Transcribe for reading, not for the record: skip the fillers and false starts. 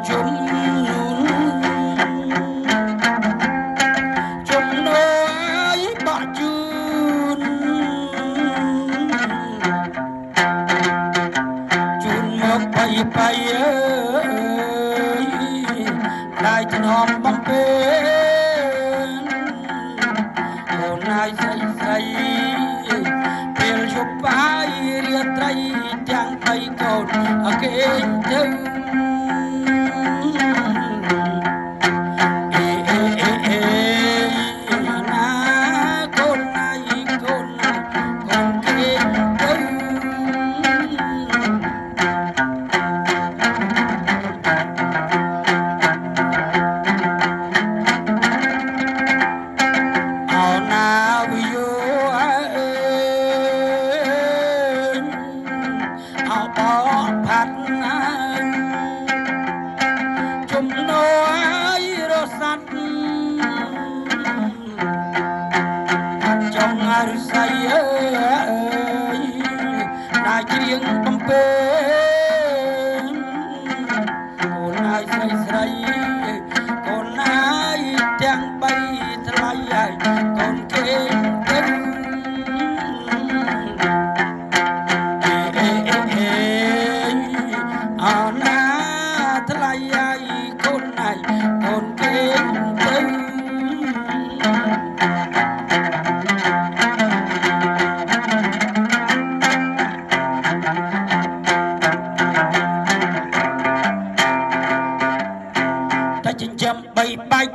ជុំជុំនៅឲ្យបាក់ជូនជូនមកbayអើយได้ถนอมបំពេញអូនណាយស្រីស្រីពេលជប់បាយរាត្រីទាំងបីកូនអគេងទៅច្រៀងបំពេញកូនហើយស្រីស្រីកូនហើយទាំងបីថ្លៃហើយកូនគេទៅអណាថ្លៃហើយកូនហើយកូនគេទៅចិញ្ចឹមបីបាច់